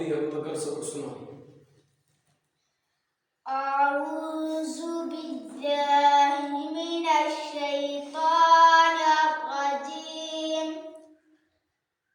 جی ابو بکر سبق سناؤ. أعوذ بالله من الشيطان الرجيم.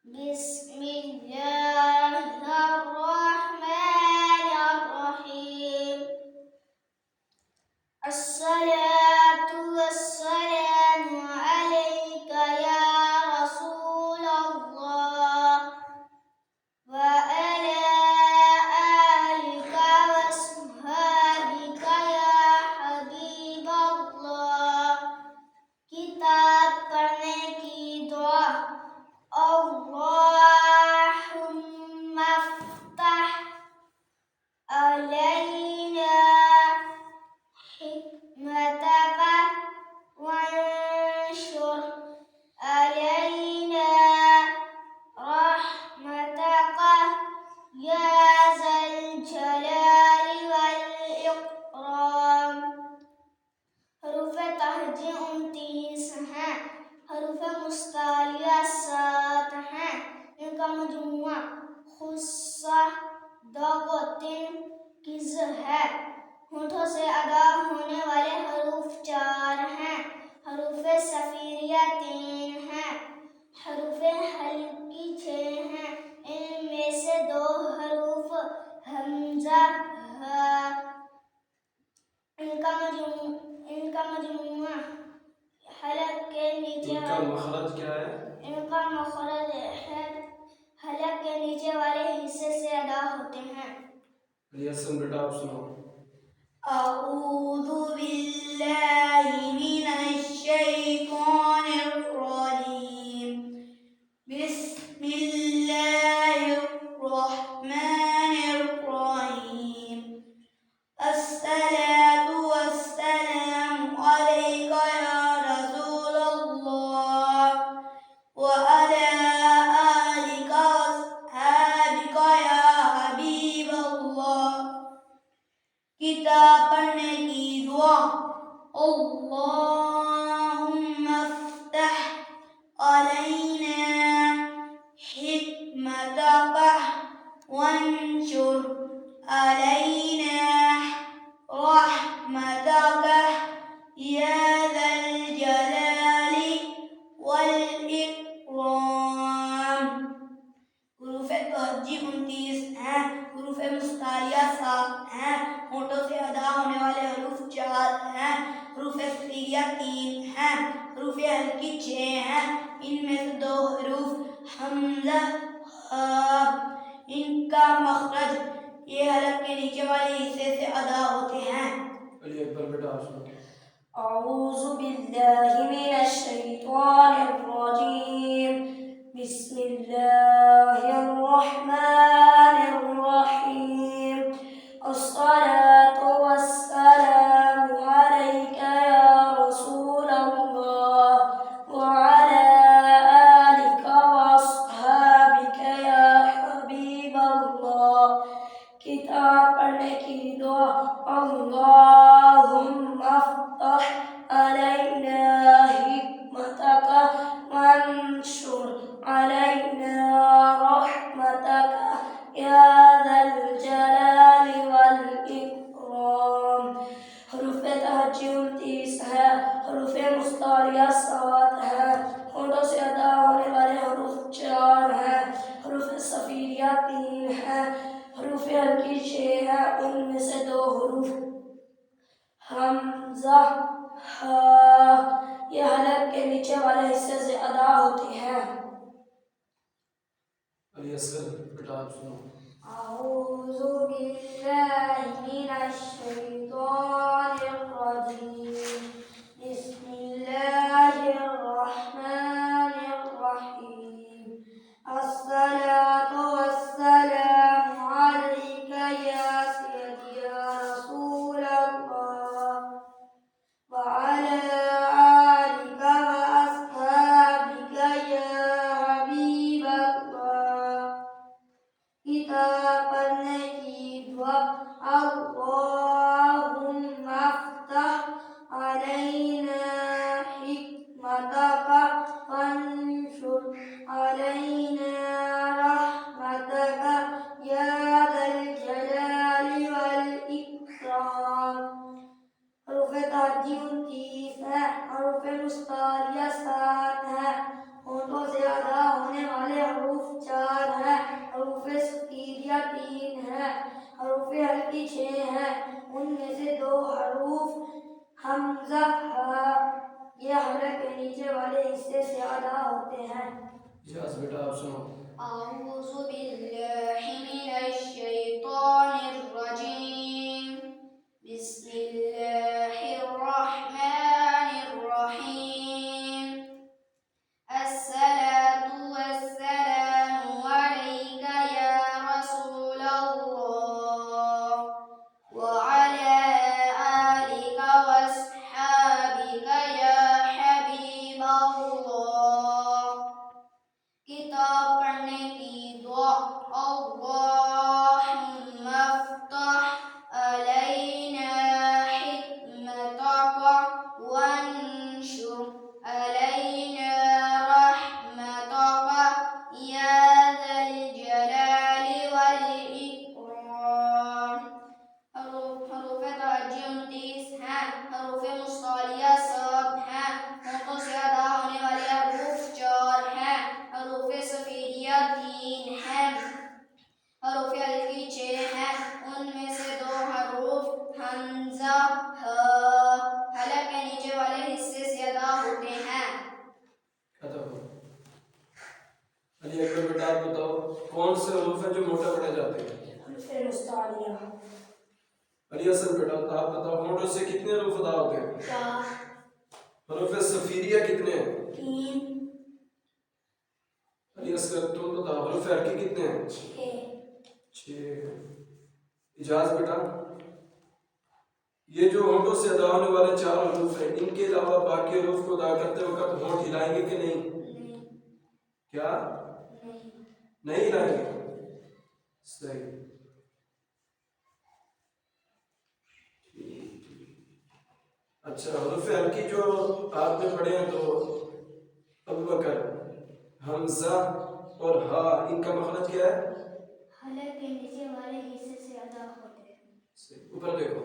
بسم الله الرحمن الرحيم. الصلاة والسلام عليك يا رسول الله وعلى آلك وصحبك يا حبيب الله. کتاب پڑھنے کی دعا. اللهم افتح علينا حكمتك وانشر علينا رحمتك يا ذا الجلال والإكرام. حروف تہجی 29 ہیں. حروف مستعلیہ 7 ہیں. ان کا مجموعہ خصہ ضغطن کز ہے. ہونٹوں سے ادا ہونے والے حروف 4 ہیں. حروف صفیریہ 3 ہیں. حروف حلقی 6 ہیں. ان میں سے 2 حروف حمزہ ان کا مجموعہ حلق کے نیچے ان کا مخرج کیا ہے؟ ان کا مخرج حلق کے نیچے والے حصے سے ادا ہوتے ہیں. حسن بیٹا آپ سناؤ. أعوذ بالله من الشيطان الرجيم. بسم الله الرحمن الرحيم. الصلاة والسلام عليك يا رسول الله وعلى آلك وصحبك يا حبيب الله. کتاب پڑھنے کی دعا. اللهم افتح علينا حكمتك وانشر علينا رحمتك يا ذا الجلال والإكرام. حروف تہجی 29 ہیں. حروف مستعلیہ 7 ہیں. ہونٹوں سے ادا ہونے والے حروف 4 ہیں. حروف صفیریہ 3 ہیں. حروف حلقی 6 ہیں. ان میں سے 2 حروف حمزہ ان کا مخرج یہ حلق کے نیچے والے حصے سے ادا ہوتے ہیں. علی اکبر بیٹا آپ سناؤ. أعوذ بالله من الشيطان الرجيم. بسم الله الرحمن الرحيم. الصلاة والسلام عليك يا رسول الله وعلى آلك وأصحابك يا حبيب الله. کتاب پڑھنے کی دعا. اللهم افتح علينا حكمتك وانشر علينا رحمتك يا ذا الجلال والإكرام. حروف تہجی 29 ہے. حروف مستعلیہ 7 ہے. ہونٹوں سے ادا ہونے والے حروف 4 ہیں. حروف صفیریہ 3 ہے. حروف حلقی 6 ہے. ان میں سے 2 حروف حمزہ یہ حلق کے نیچے والے حصے سے ادا ہوتے ہیں. علی اصغر بیٹا آپ سناؤ. أعوذ بالله من الشيطان الرجيم. بسم الله الرحمن الرحيم. الصلاة والسلام عليك يا سيدي يا رسول الله وعلى آلك وأصحابك يا حبيب الله. کتاب پڑھنے کی دعا. اللہ تہجی 29 ہے، حروف مستعلیہ 7 ہے، ہونٹوں سے ادا ہونے والے حروف 4 ہیں، حروف سکیریہ 3 ہے، حروف ہلکی 6 ہیں، ان میں سے 2 حروف حمزہ ہا یہ حلق کے نیچے والے حصے سے ادا ہوتے ہیں۔ اجاز بیٹا آپ سنو۔ اعوذ باللہ من الشیطان الرجیم، بسم اللہ الرحمن الرحیم، الصلاۃ والسلام علیک یا رسول اللہ وعلی آلک واصحابک یا حبیب اللہ۔ کتاب پڑھنے کی دعا، اللہم افتح علینا حکمتک وانشر علینا رحمتک یا ذا الجلال والاکرام۔ حروف تہجی 29 ہیں، حروف مستعلیہ 7 ہیں، ہونٹوں سے ادا ہونے والے حروف 4 ہیں، حروف صفیریہ 3 ہیں، حروف ہلکی 6 ہیں، ان میں سے 2 حروف حمزہ ہا حلق کے نیچے والے حصے سے ادا ہوتے ہیں۔ ختم ہو۔ علی اکبر بیٹا آپ بتاؤ کون سے حروف ہیں جو موٹے پڑھے جاتے ہیں؟ حروف مستعلیہ علی حسن بیٹا آپ بتاؤ ہونٹوں سے کتنے حروف ادا ہوتے ہیں؟ 4 حروف صفیریہ کتنے ہیں؟ 3 علی اصغر تم بتاؤ حروف ہلکی کتنے ہیں؟ 6۔ اجاز بیٹا یہ جو ہونٹوں سے ادا ہونے والے 4 حروف ہیں ان کے علاوہ باقی حروف کو ادا کرتے وقت ہونٹ ہلائیں گے کہ نہیں؟ کیا نہیں ہلائیں گے؟ صحیح۔ اچھا حروف ہلکی جو آپ نے پڑھے ہیں تو ابو بکر، حمزہ اور ہا ان کا مخرج کیا ہے؟ حلق کے نیچے والے حصے سے ادا ہوتے ہیں۔ اوپر دیکھو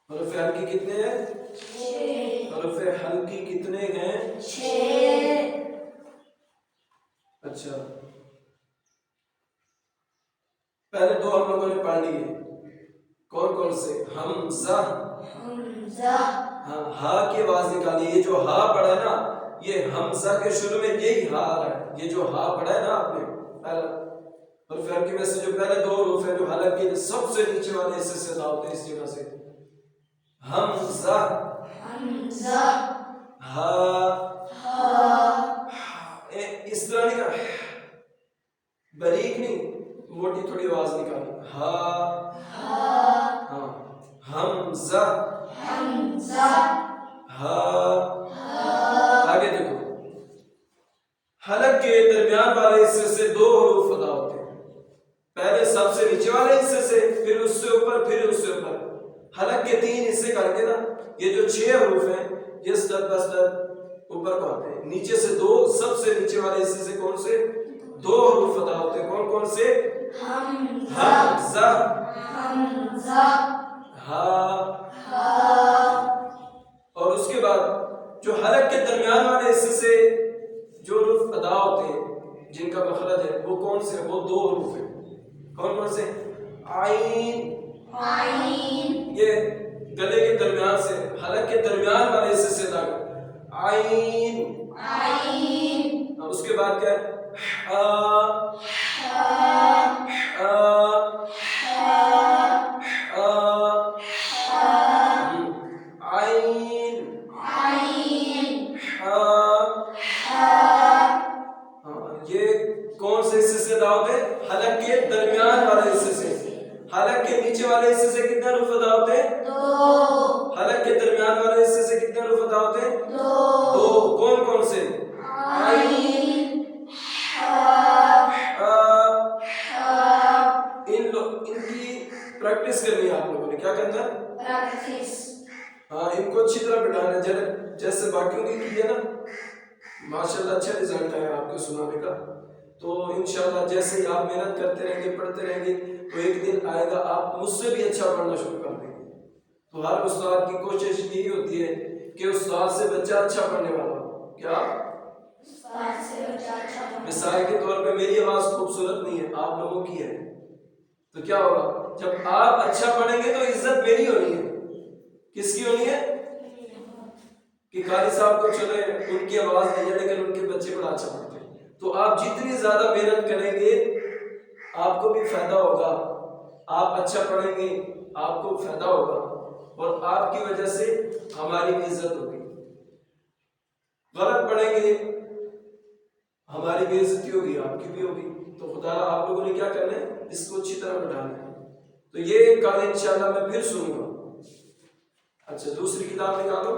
حروف ہلکی کتنے ہیں؟ 6 حروف ہلکی کتنے ہیں؟ 6 اچھا پہلے 2 ہم لوگوں نے پڑھ لیے، کون کون سے؟ حمزہ، ہاں ہا کی آواز نکالی۔ یہ جو ہا پڑھا ہے نا یہ حمزہ کے شروع میں یہی ہا ہے، یہ جو ہا پڑھا ہے نا آپ نے پہلا حروف ہلکی میں سے جو پہلے 2 حروف ہیں جو حلق کے سب سے نیچے والے حصے سے ادا ہوتے ہیں اس جگہ سے حمزہ ہا اس طرح نہیں کہا باریک نہیں، موٹی تھوڑی آواز نکالی ہا ہاں حمزہ ہا۔ آگے دیکھو حلق کے درمیان والے حصے سے 2 حروف ادا ہوتے ہیں، پہلے سب سے نیچے والے حصے سے، پھر اس سے اوپر، پھر اس سے اوپر۔ حلق کے 3 حصے کر کے نا یہ جو 6 حروف ہیں یہ سٹیپ بائی سٹیپ اوپر کو آتے ہیں، نیچے سے 2 سب سے نیچے والے حصے سے کون سے 2 حروف ادا ہوتے ہیں، کون کون سے؟ حمزہ ہا۔ اور اس کے بعد جو حلق کے درمیان والے حصے سے جو حروف ادا ہوتے ہیں جن کا مخرج ہے وہ کون سے؟ وہ 2 حروف ہیں، کون کون سے؟ عین، یہ گلے کے درمیان سے حلق کے درمیان والے حصے سے ادا کرتے ہیں عین۔ اور اس کے بعد کیا ہے؟ یہ کون سے حصے سے ادا ہوتے ہیں؟ حلق کے درمیان والے حصے سے۔ حلق کے نیچے والے حصے سے کتنے حروف ادا ہوتے ہیں؟ 2۔ حلق کے درمیان والے حصے سے کتنے حروف ادا ہوتے ہیں؟ 2۔ کون کون سے؟ عین، ان کی پریکٹس کرنی ہے آپ لوگوں نے، کیا کرنا ہے؟ ہاں ان کو اچھی طرح بٹھانا ہے جیسے باقیوں کی ہے نا، ماشاءاللہ اچھا رزلٹ ہے آپ کے سنانے کا۔ تو انشاءاللہ جیسے ہی آپ محنت کرتے رہیں گے، پڑھتے رہیں گے تو ایک دن آئے گا آپ مجھ سے بھی اچھا پڑھنا شروع کر دیں گے۔ تو ہر استاد کی کوشش یہی ہوتی ہے کہ استاد سے بچہ اچھا پڑھنے والا ہو. کیا مثال کے طور پہ میری آواز خوبصورت نہیں ہے، آپ لوگوں کی ہے، تو کیا ہوگا؟ جب آپ اچھا پڑھیں گے تو عزت میری ہونی ہے. کس کی ہونی ہے؟ کہ قاری صاحب کو چلے ان کی آواز نہیں ہے لیکن ان کے بچے بڑا اچھا پڑھتے ہیں. تو آپ جتنی زیادہ محنت کریں گے آپ کو بھی فائدہ ہوگا. آپ اچھا پڑھیں گے آپ کو فائدہ ہوگا اور آپ کی وجہ سے ہماری بھی عزت ہوگی. غلط پڑھیں گے ہماری بے عزتی ہوگی، آپ کی بھی ہوگی. تو خدا آپ لوگوں نے کیا کرنا ہے؟ اس کو اچھی طرح بٹھانا ہے. تو یہ کل انشاءاللہ میں پھر سنوں گا. اچھا دوسری کتاب نکالو.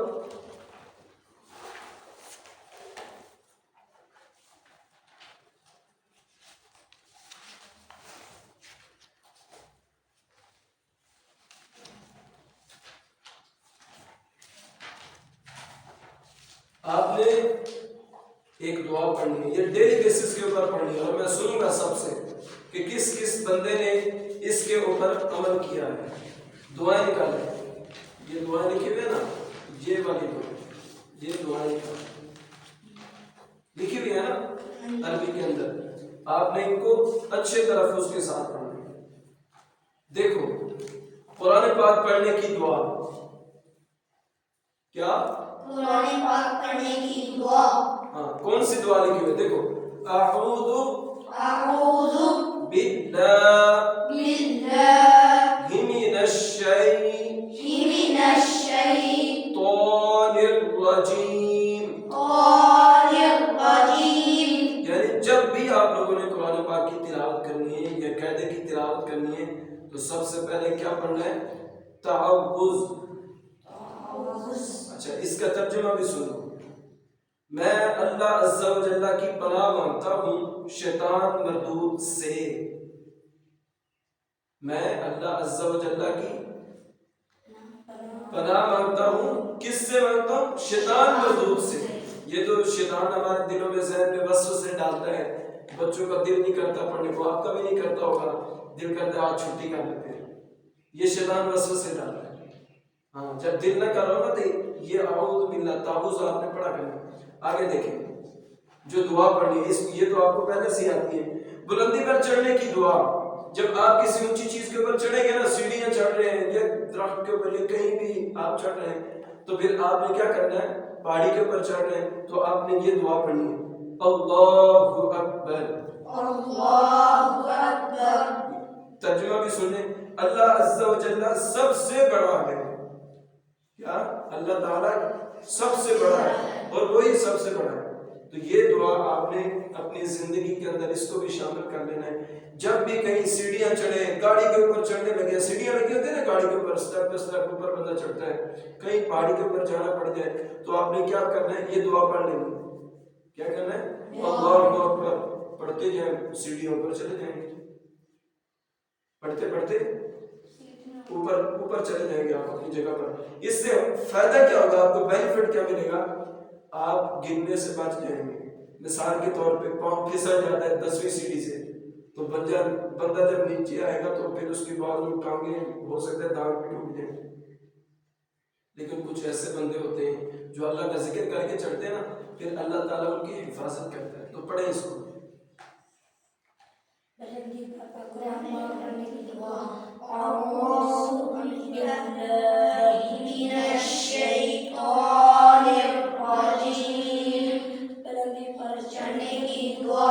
آپ نے ایک دعا پڑھنی ہے، یہ ڈیلی بیسس کے اوپر پڑھنی ہے اور میں سنوں گا سب سے کہ کس کس بندے نے اس کے اوپر عمل کیا ہے. دعائیں نکالیں. یہ دعائیں لکھی ہوئی ہے نا، یہ والی دعائیں، یہ دعائیں لکھی ہوئی ہے نا عربی کے اندر. آپ نے ان کو اچھے تلفظ کے ساتھ پڑھنا ہے. دیکھو قرآن پاک پڑھنے کی دعا کیا؟ قرآن پاک پڑھنے کی دعا. ہاں کون سی دعا لکھی ہوئی ہے؟ دیکھو اعوذ باللہ من الشیطان الرجیم. یعنی جب بھی آپ لوگوں نے قرآن پاک کی تلاوت کرنی ہے یا قاعدے کی تلاوت کرنی ہے تو سب سے پہلے کیا پڑھنا ہے؟ تعوذ. اچھا اس کا ترجمہ بھی سنو. میں اللہ عز و جل کی پناہ مانگتا ہوں شیطان مردود سے. میں اللہ عز و جل کی پناہ مانگتا ہوں. کس سے مانگتا ہوں؟ شیطان مردود سے. یہ تو شیطان ہمارے دلوں میں ذہن میں وسوسے ڈالتا ہے. بچوں کا دل نہیں کرتا پڑھنے کو، آپ کا بھی نہیں کرتا ہوگا، دل کرتا ہے آج چھٹی کر لیتے ہیں. یہ شیطان وسوسے ڈالتا ہے. ہاں جب دل نہ کرو نا تو یہ اعوذ باللہ تعوذ آپ نے پڑھا کرنا. آگے دیکھیں جو دعا پڑھنی ہے یہ تو آپ کو پہلے سے آتی ہے. بلندی پر چڑھنے کی دعا. جب آپ کسی اونچی چیز کے اوپر چڑھیں گے نا، سیڑھیاں چڑھ رہے ہیں یا درخت کے اوپر یا کہیں بھی آپ چڑھ رہے ہیں تو پھر آپ نے کیا کرنا ہے؟ پہاڑی کے اوپر چڑھ رہے ہیں تو آپ نے یہ دعا پڑھنی ہے اللہ اکبر. ترجمہ بھی سنیں. اللہ عز و جل سب سے بڑا ہے. کیا؟ اللہ تعالیٰ سب سے بڑا ہے اور وہی سب سے بڑا ہے. تو یہ دعا آپ نے اپنی زندگی کے اندر اس کو بھی شامل کر لینا ہے. جب بھی کہیں سیڑھیاں چڑھے، گاڑی کے اوپر چڑھنے لگے، سیڑھیاں لگی ہوتی ہیں نا گاڑی کے اوپر، سٹیپ سٹیپ اوپر بندہ چڑھتا ہے، کہیں پہاڑی کے اوپر جانا پڑ جائے تو آپ نے کیا کرنا ہے؟ یہ دعا پڑھ لینی. کیا کرنا ہے؟ اللہ اکبر پڑھتے جائیں، سیڑھیوں پر چلے جائیں گے، پڑھتے پڑھتے اوپر چلے جائیں گے آپ اپنی جگہ پر. اس سے فائدہ کیا ہوگا؟ آپ کو بینیفٹ کیا ملے گا؟ آپ گرنے سے بچ جائیں گے. مثال کے طور پہ پاؤں پھسل جاتا ہے 10ویں سیڑھی سے تو بندہ جب نیچے آئے گا تو پھر اس کے بعد ٹانگیں ہو سکتا ہے داغ بھی ٹوٹ جائیں. لیکن کچھ ایسے بندے ہوتے ہیں جو اللہ کا ذکر کر کے چڑھتے ہیں نا، پھر اللہ تعالیٰ ان کی حفاظت کرتا ہے. تو پڑھیں اس کو. أعوذ بالله من الشيطان الرجيم. بلندی پر چڑھنے کی دعا.